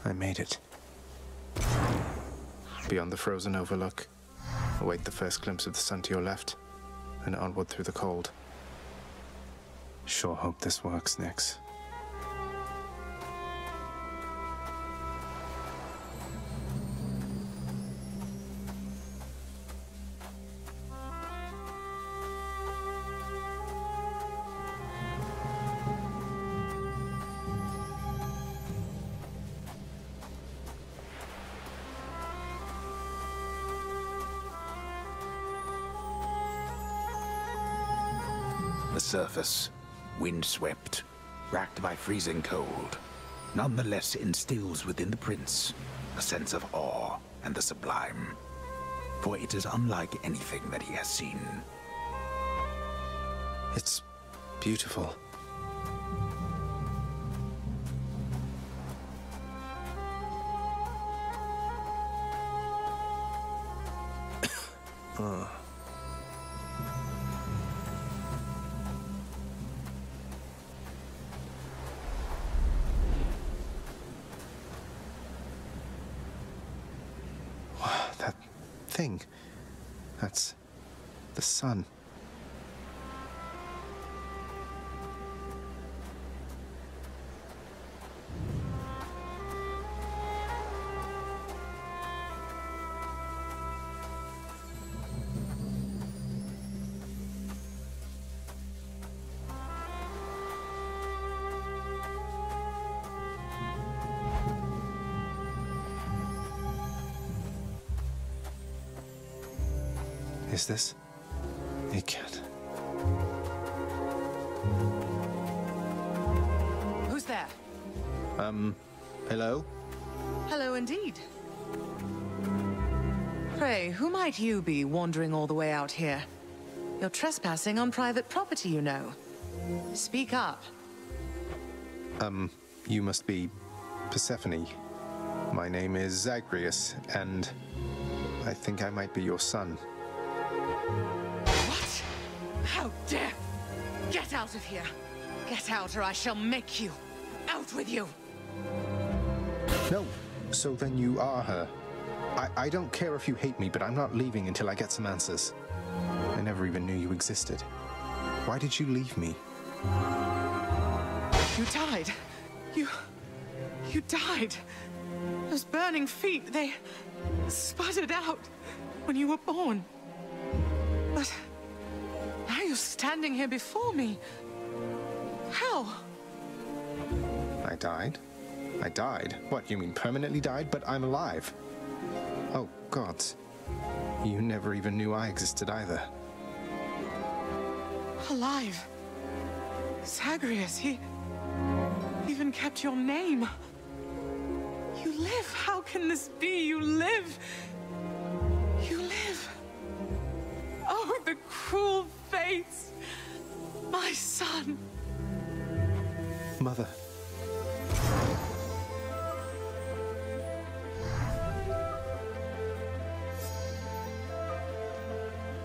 I made it. Beyond the frozen overlook, await the first glimpse of the sun to your left, and onward through the cold. Sure hope this works, Nyx. The surface, windswept, racked by freezing cold, nonetheless instills within the prince a sense of awe and the sublime, for it is unlike anything that he has seen. It's beautiful. That thing. That's the sun. Is this? It can't. Who's there? Hello? Hello indeed. Pray, who might you be wandering all the way out here? You're trespassing on private property, you know. Speak up. You must be Persephone. My name is Zagreus, and I think I might be your son. What? How dare! Get out of here! Get out or I shall make you! Out with you! No, so then you are her. I don't care if you hate me, but I'm not leaving until I get some answers. I never even knew you existed. Why did you leave me? You died. You died. Those burning feet, they sputtered out when you were born. But now you're standing here before me. How? I died? I died? What, you mean permanently died? But I'm alive. Oh, gods. You never even knew I existed either. Alive. Zagreus, he even kept your name. You live. How can this be? You live. You live. Oh, the cruel fates. My son. Mother.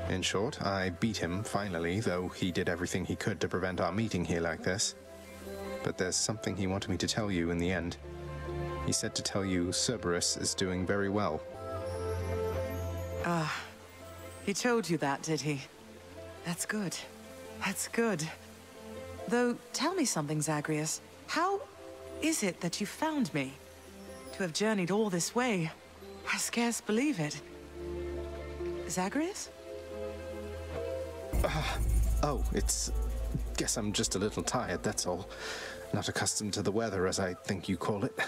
In short, I beat him, finally, though he did everything he could to prevent our meeting here like this. But there's something he wanted me to tell you in the end. He said to tell you Cerberus is doing very well. He told you that, did he? That's good. That's good. Though, tell me something, Zagreus. How is it that you found me? To have journeyed all this way, I scarce believe it. Zagreus? Oh, guess I'm just a little tired, that's all. Not accustomed to the weather, as I think you call it.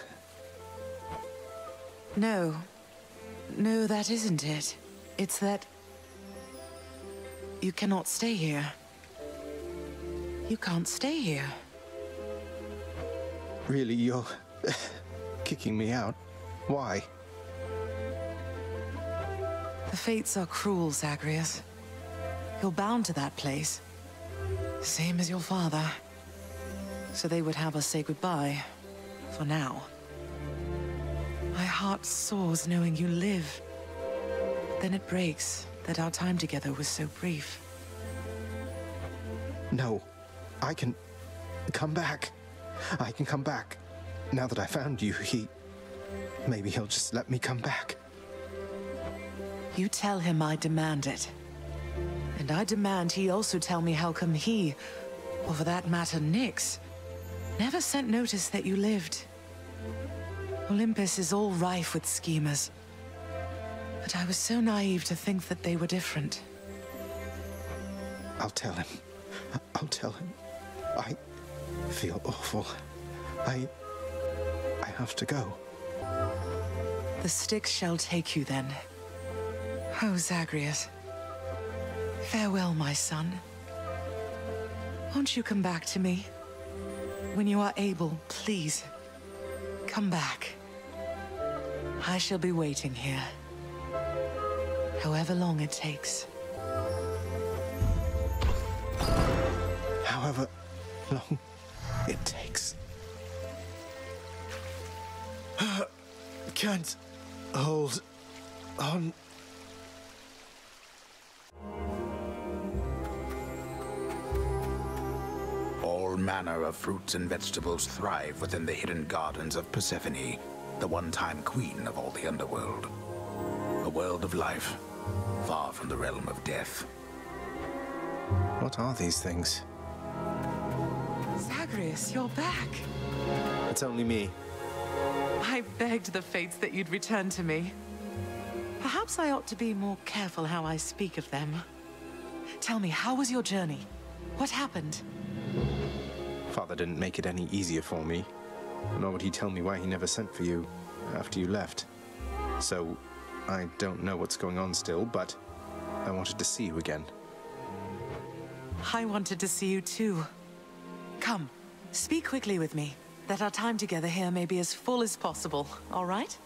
No. No, that isn't it. It's that you cannot stay here. You can't stay here. Really, you're kicking me out? Why? The fates are cruel, Zagreus. You're bound to that place. Same as your father. So they would have us say goodbye. For now. My heart soars knowing you live. Then it breaks that our time together was so brief. No. I can come back. I can come back. Now that I found you, Maybe he'll just let me come back. You tell him I demand it. And I demand he also tell me how come he, or for that matter Nyx, never sent notice that you lived. Olympus is all rife with schemers. But I was so naive to think that they were different. I'll tell him. I'll tell him. I feel awful. I have to go. The Styx shall take you then. Oh, Zagreus. Farewell, my son. Won't you come back to me? When you are able, please, come back. I shall be waiting here. However long it takes. However long it takes. Can't hold on. All manner of fruits and vegetables thrive within the hidden gardens of Persephone, the one-time queen of all the underworld. A world of life, far from the realm of death. What are these things? Zagreus, you're back. It's only me. I begged the fates that you'd return to me. Perhaps I ought to be more careful how I speak of them. Tell me, how was your journey? What happened? Father didn't make it any easier for me, nor would he tell me why he never sent for you after you left. So, I don't know what's going on still, but I wanted to see you again. I wanted to see you too. Come, speak quickly with me, that our time together here may be as full as possible, all right?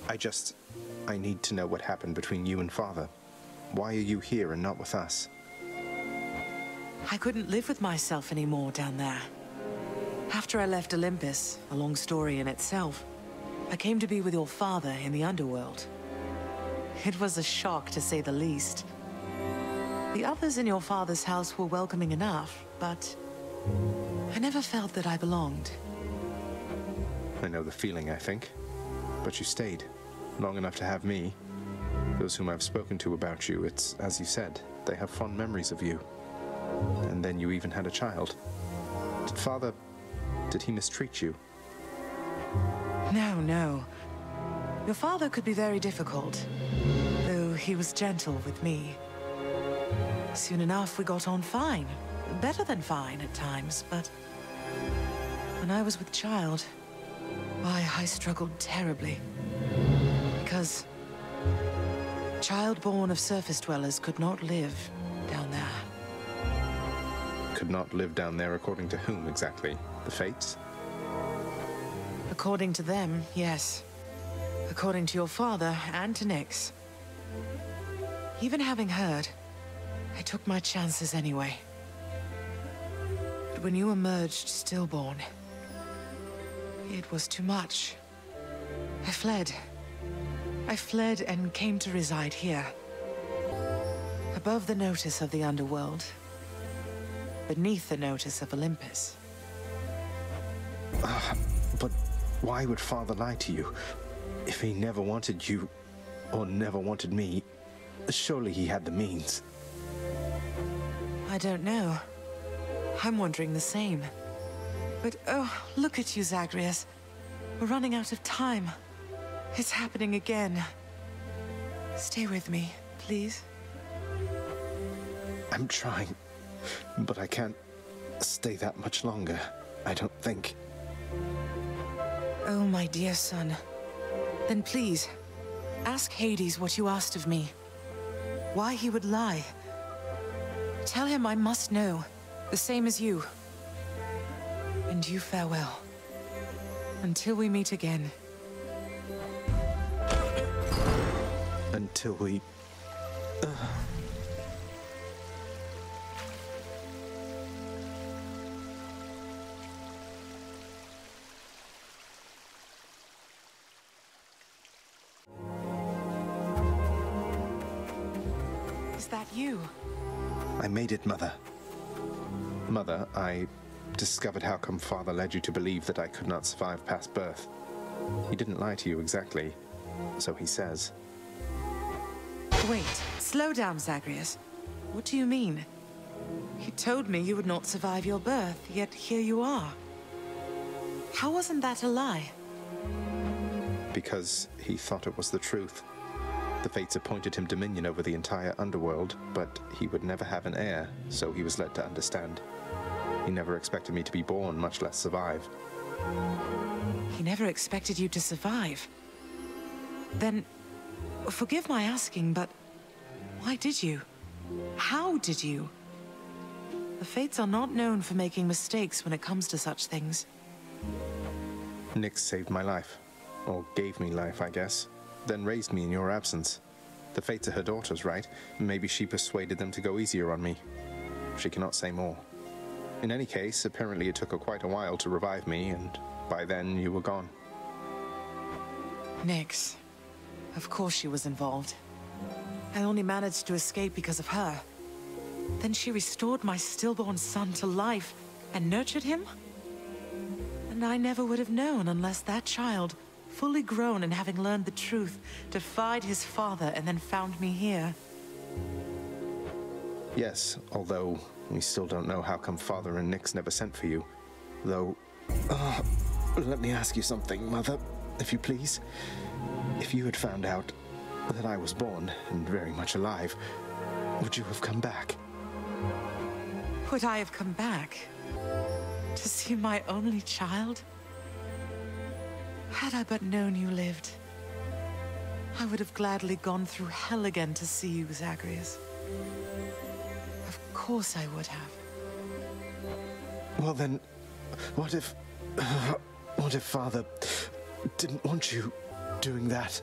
I need to know what happened between you and Father. Why are you here and not with us? I couldn't live with myself anymore down there. After I left Olympus, a long story in itself, I came to be with your father in the underworld. It was a shock, to say the least. The others in your father's house were welcoming enough, but I never felt that I belonged. I know the feeling, I think. But you stayed, long enough to have me. Those whom I've spoken to about you, it's, as you said, they have fond memories of you. And then you even had a child. Did he mistreat you? No, no. Your father could be very difficult, though he was gentle with me. Soon enough, we got on fine. Better than fine at times, but when I was with child, why, I struggled terribly. Because child born of surface dwellers could not live down there. Could not live down there according to whom exactly? The fates? According to them, yes. According to your father and to Nyx. Even having heard, I took my chances anyway. But when you emerged stillborn, it was too much. I fled. I fled and came to reside here. Above the notice of the underworld. Beneath the notice of Olympus. But why would Father lie to you? If he never wanted you, or never wanted me, surely he had the means. I don't know. I'm wondering the same. But oh, look at you, Zagreus. We're running out of time. It's happening again. Stay with me, please. I'm trying, but I can't stay that much longer, I don't think. Oh, my dear son. Then please, ask Hades what you asked of me. Why he would lie. Tell him I must know, the same as you. And you farewell. Until we meet again. Until we... Is that you? I made it, Mother. Mother, I discovered how come Father led you to believe that I could not survive past birth. He didn't lie to you exactly, so he says. Wait, slow down, Zagreus. What do you mean? He told me you would not survive your birth, yet here you are. How wasn't that a lie? Because he thought it was the truth. The fates appointed him dominion over the entire underworld, but he would never have an heir, so he was led to understand. He never expected me to be born, much less survive. He never expected you to survive. Then, forgive my asking, but why did you? How did you? The fates are not known for making mistakes when it comes to such things. Nyx saved my life. Or gave me life, I guess. Then raised me in your absence. The fates are her daughters, right? Maybe she persuaded them to go easier on me. She cannot say more. In any case, apparently it took her quite a while to revive me, and by then you were gone. Nyx. Of course she was involved. I only managed to escape because of her. Then she restored my stillborn son to life and nurtured him? And I never would have known unless that child, fully grown and having learned the truth, defied his father and then found me here. Yes, although we still don't know how come Father and Nyx never sent for you. Though, let me ask you something, Mother, if you please. If you had found out that I was born and very much alive, would you have come back? Would I have come back? To see my only child? Had I but known you lived, I would have gladly gone through hell again to see you, Zagreus. Of course I would have. Well then, what if Father didn't want you doing that?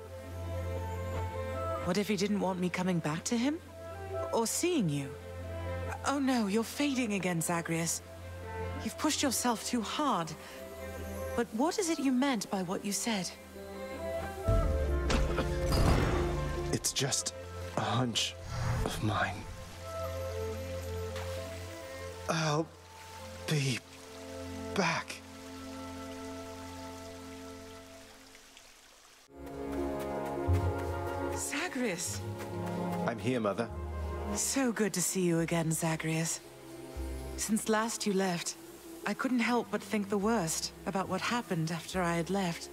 What if he didn't want me coming back to him? Or seeing you? Oh no, you're fading again, Zagreus. You've pushed yourself too hard. But what is it you meant by what you said? It's just a hunch of mine. I'll be back. Zagreus! I'm here, Mother. So good to see you again, Zagreus. Since last you left, I couldn't help but think the worst about what happened after I had left.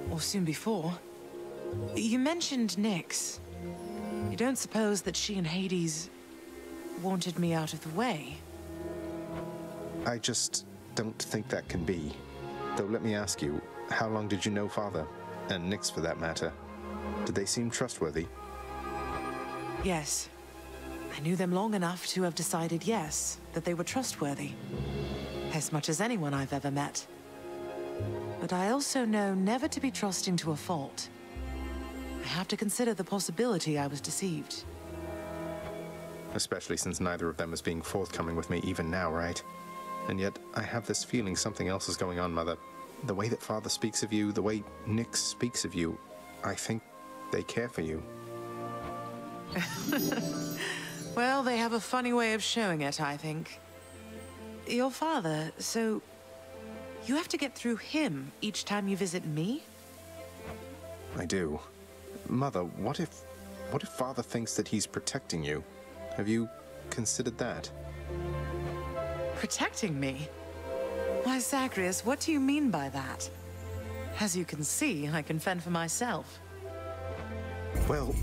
Or soon before. You mentioned Nyx. You don't suppose that she and Hades wanted me out of the way? I just don't think that can be. Though let me ask you, how long did you know Father? And Nyx for that matter. Did they seem trustworthy? Yes. I knew them long enough to have decided yes, that they were trustworthy. As much as anyone I've ever met. But I also know never to be trusting to a fault. I have to consider the possibility I was deceived. Especially since neither of them is being forthcoming with me even now, right? And yet, I have this feeling something else is going on, Mother. The way that Father speaks of you, the way Nyx speaks of you, I think they care for you. Well, they have a funny way of showing it, I think. Your father, so you have to get through him each time you visit me? I do. Mother, what if Father thinks that he's protecting you? Have you considered that? Protecting me? Why, Zagreus, what do you mean by that? As you can see, I can fend for myself. Well,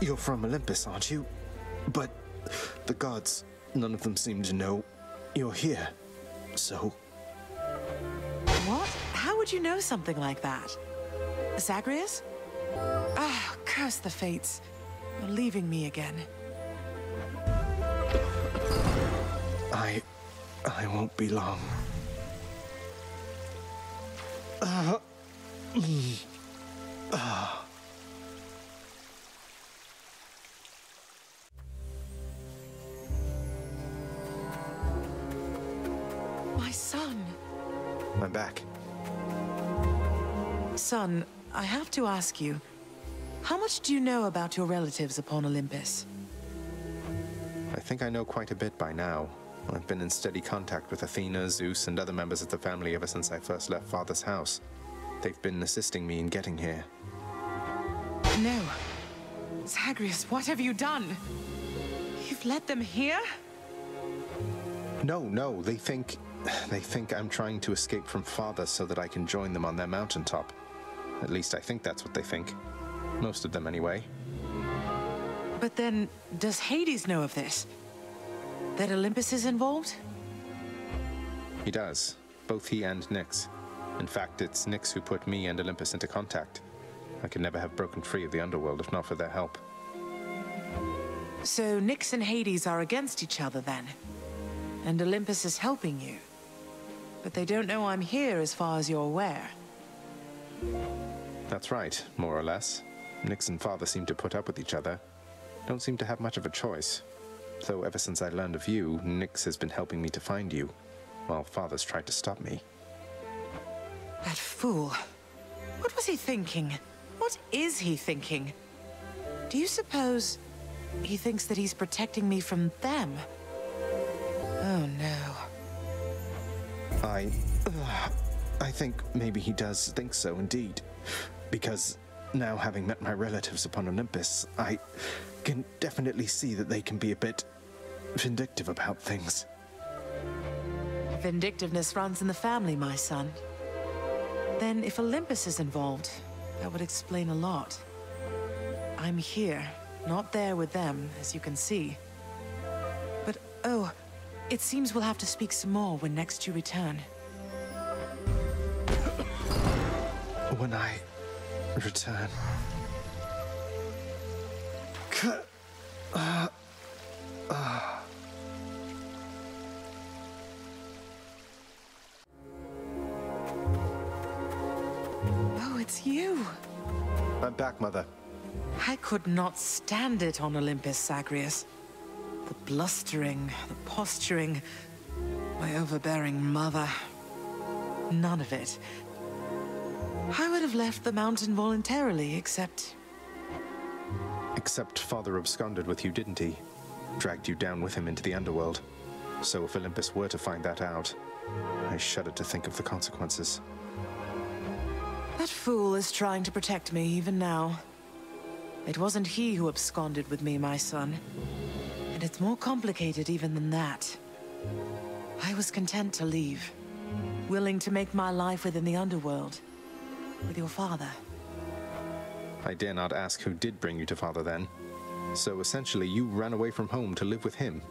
you're from Olympus, aren't you? But the gods, none of them seem to know you're here, so... What? How would you know something like that? Zagreus? Ah, curse the fates. You're leaving me again. I won't be long. My son. I'm back. Son, I have to ask you, how much do you know about your relatives upon Olympus? I think I know quite a bit by now. I've been in steady contact with Athena, Zeus, and other members of the family ever since I first left Father's house. They've been assisting me in getting here. No. Zagreus, what have you done? You've led them here? No, they think I'm trying to escape from Father so that I can join them on their mountaintop. At least I think that's what they think. Most of them, anyway. But then, does Hades know of this? That Olympus is involved? He does. Both he and Nyx. In fact, it's Nyx who put me and Olympus into contact. I could never have broken free of the underworld if not for their help. So Nyx and Hades are against each other then? And Olympus is helping you? But they don't know I'm here as far as you're aware. That's right, more or less. Nyx and Father seem to put up with each other. Don't seem to have much of a choice. Though ever since I learned of you, Nyx has been helping me to find you, while Father's tried to stop me. That fool. What was he thinking? What is he thinking? Do you suppose he thinks that he's protecting me from them? Oh no. I think maybe he does think so indeed. Because now having met my relatives upon Olympus, I can definitely see that they can be a bit vindictive about things. Vindictiveness runs in the family, my son. Then if Olympus is involved, that would explain a lot. I'm here, not there with them, as you can see. But, oh, it seems we'll have to speak some more when next you return. When I return... Oh, it's you. I'm back, Mother. I could not stand it on Olympus, Zagreus. The blustering, the posturing, my overbearing mother. None of it. I would have left the mountain voluntarily, except Father absconded with you, didn't he? Dragged you down with him into the underworld. So if Olympus were to find that out, I shudder to think of the consequences. that fool is trying to protect me even now. It wasn't he who absconded with me, my son. And it's more complicated even than that. I was content to leave, willing to make my life within the underworld, with your father. I dare not ask who did bring you to Father then. So essentially you ran away from home to live with him.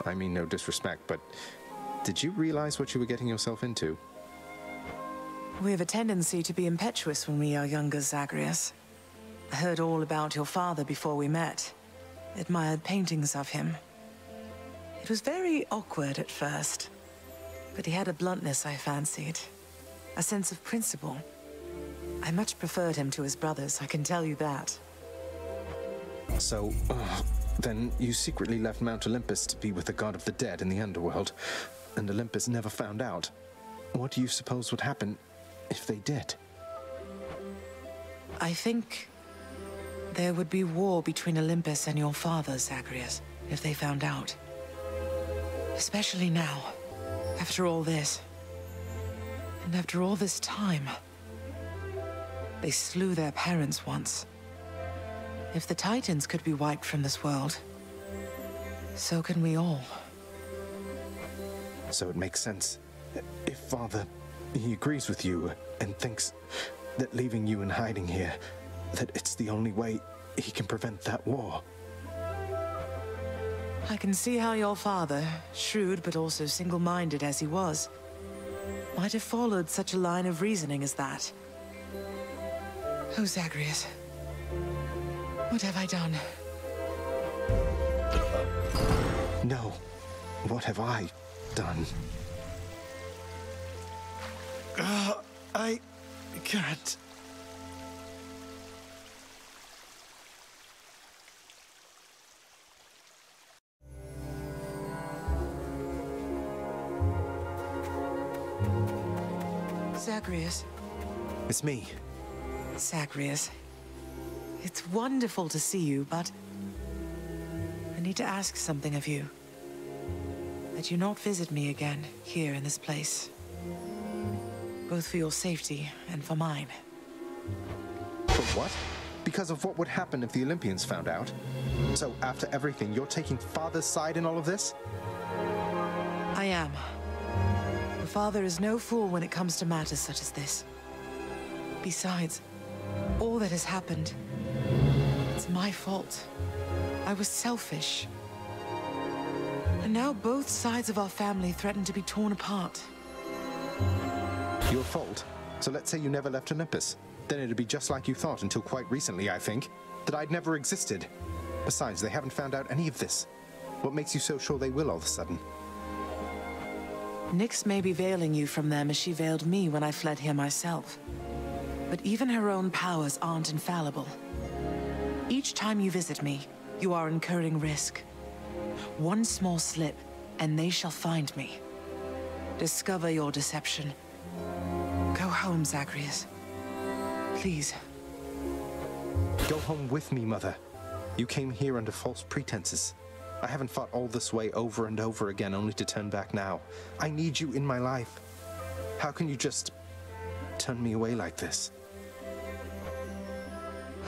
I mean no disrespect, but did you realize what you were getting yourself into? We have a tendency to be impetuous when we are younger, Zagreus. I heard all about your father before we met. Admired paintings of him. It was very awkward at first, but he had a bluntness I fancied. A sense of principle. I much preferred him to his brothers, I can tell you that. So, then you secretly left Mount Olympus to be with the god of the dead in the underworld, and Olympus never found out. What do you suppose would happen if they did? I think there would be war between Olympus and your father, Zagreus, if they found out. Especially now, after all this. And after all this time. They slew their parents once. If the Titans could be wiped from this world, so can we all. So it makes sense. If Father, he agrees with you and thinks that leaving you in hiding here, that it's the only way he can prevent that war. I can see how your father, shrewd but also single-minded as he was, might have followed such a line of reasoning as that. Oh, Zagreus. What have I done? No. What have I done? I can't. Zagreus. It's me. Zagreus. It's wonderful to see you, but I need to ask something of you. That you not visit me again, here in this place. both for your safety and for mine. For what? Because of what would happen if the Olympians found out? So after everything, you're taking Father's side in all of this? I am. Your father is no fool when it comes to matters such as this. Besides, all that has happened, it's my fault. I was selfish. And now both sides of our family threaten to be torn apart. Your fault? So let's say you never left Olympus. Then it'd be just like you thought until quite recently, I think. That I'd never existed. Besides, they haven't found out any of this. What makes you so sure they will all of a sudden? Nyx may be veiling you from them as she veiled me when I fled here myself. But even her own powers aren't infallible. Each time you visit me, you are incurring risk. One small slip, and they shall find me. Discover your deception. Go home, Zagreus. Please. Go home with me, Mother. You came here under false pretenses. I haven't fought all this way over and over again only to turn back now. I need you in my life. How can you just turn me away like this?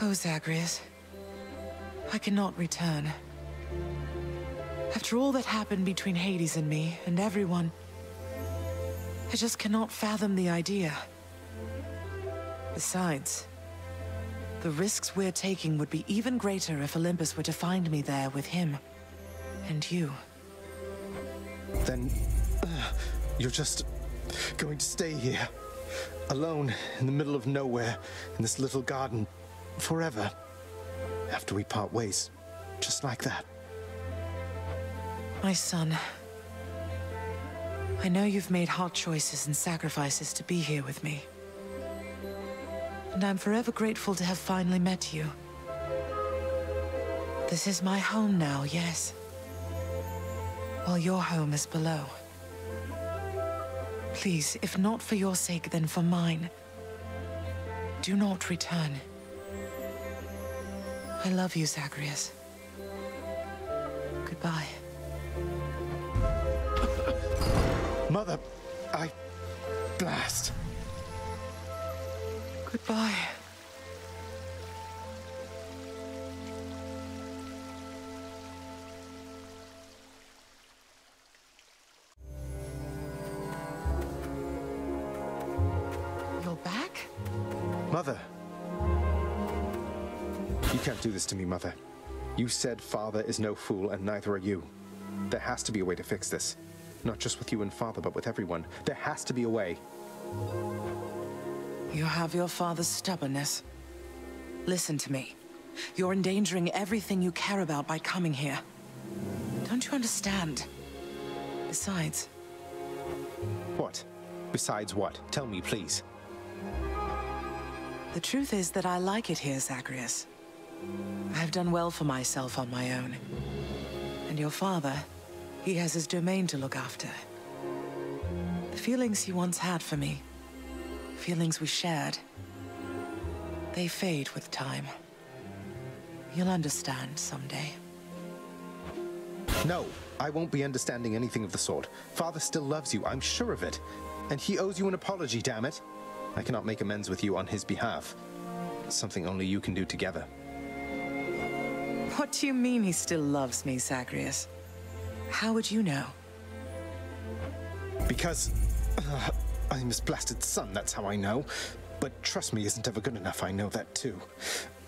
Oh, Zagreus. I cannot return. After all that happened between Hades and me, and everyone, I just cannot fathom the idea. Besides, the risks we're taking would be even greater if Olympus were to find me there with him. And you. Then, you're just going to stay here, alone in the middle of nowhere, in this little garden, forever, after we part ways, just like that. My son, I know you've made hard choices and sacrifices to be here with me. And I'm forever grateful to have finally met you. This is my home now, yes. While your home is below. Please, if not for your sake, then for mine, do not return. I love you, Zagreus. Goodbye. Mother, blast. Goodbye. You're back? Mother. You can't do this to me, Mother. You said Father is no fool, and neither are you. There has to be a way to fix this. Not just with you and Father, but with everyone. There has to be a way. You have your father's stubbornness. Listen to me. You're endangering everything you care about by coming here. Don't you understand? Besides... What? Besides what? Tell me, please. The truth is that I like it here, Zagreus. I've done well for myself on my own. And your father, he has his domain to look after. The feelings he once had for me, feelings we shared, they fade with time. You'll understand someday. No, I won't be understanding anything of the sort. Father still loves you, I'm sure of it. And he owes you an apology, damn it. I cannot make amends with you on his behalf. Something only you can do together. What do you mean he still loves me, Zagreus? How would you know? Because I'm his blasted son, that's how I know. But trust me isn't ever good enough, I know that too.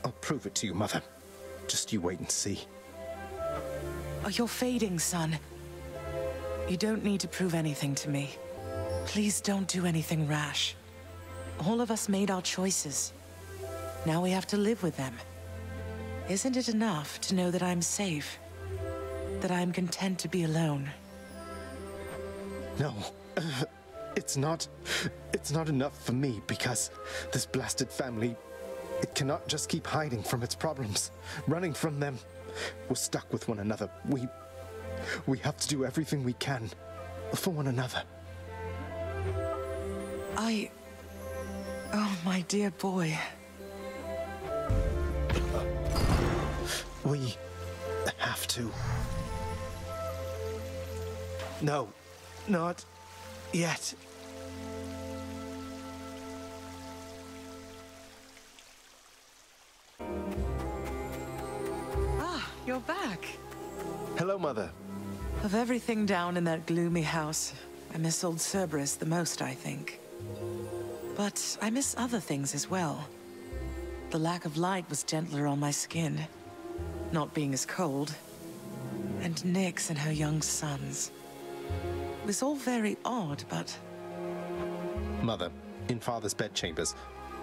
I'll prove it to you, Mother. Just you wait and see. Oh, you're fading, son. You don't need to prove anything to me. Please don't do anything rash. All of us made our choices. Now we have to live with them. Isn't it enough to know that I'm safe? That I'm content to be alone? No, it's not enough for me because this blasted family, it cannot just keep hiding from its problems, running from them. We're stuck with one another. We have to do everything we can for one another. Oh, my dear boy. We have to. No, not yet. you're back. Hello, Mother. Of everything down in that gloomy house, I miss old Cerberus the most, I think. But I miss other things as well. The lack of light was gentler on my skin, not being as cold. And Nyx and her young sons. It was all very odd, but... Mother, in Father's bedchambers.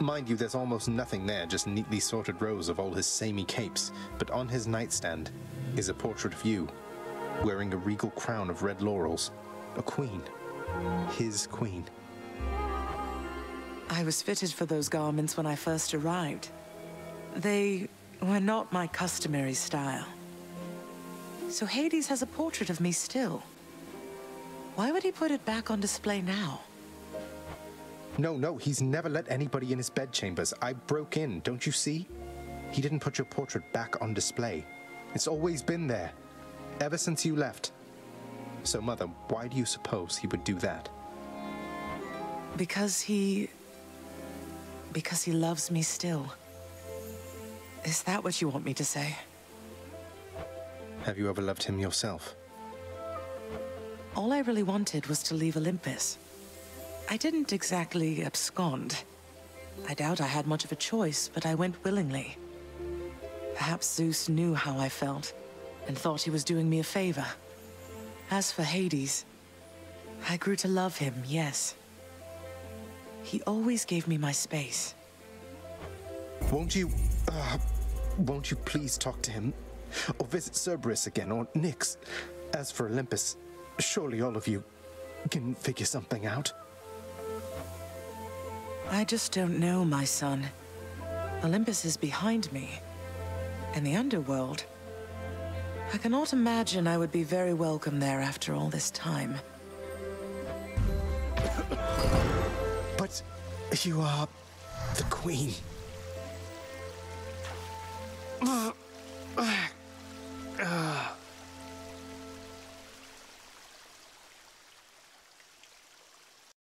Mind you, there's almost nothing there, just neatly sorted rows of all his samey capes. But on his nightstand is a portrait of you, wearing a regal crown of red laurels. A queen. His queen. I was fitted for those garments when I first arrived. They were not my customary style. So Hades has a portrait of me still. Why would he put it back on display now? No, he's never let anybody in his bedchambers. I broke in, don't you see? He didn't put your portrait back on display. It's always been there, ever since you left. So, Mother, why do you suppose he would do that? Because he loves me still. Is that what you want me to say? Have you ever loved him yourself? All I really wanted was to leave Olympus. I didn't exactly abscond. I doubt I had much of a choice, but I went willingly. Perhaps Zeus knew how I felt, and thought he was doing me a favor. As for Hades, I grew to love him, yes. He always gave me my space. Won't you please talk to him? Or visit Cerberus again, or Nyx? As for Olympus, surely all of you can figure something out. I just don't know, my son. Olympus is behind me. And the underworld. I cannot imagine I would be very welcome there after all this time. But you are the queen.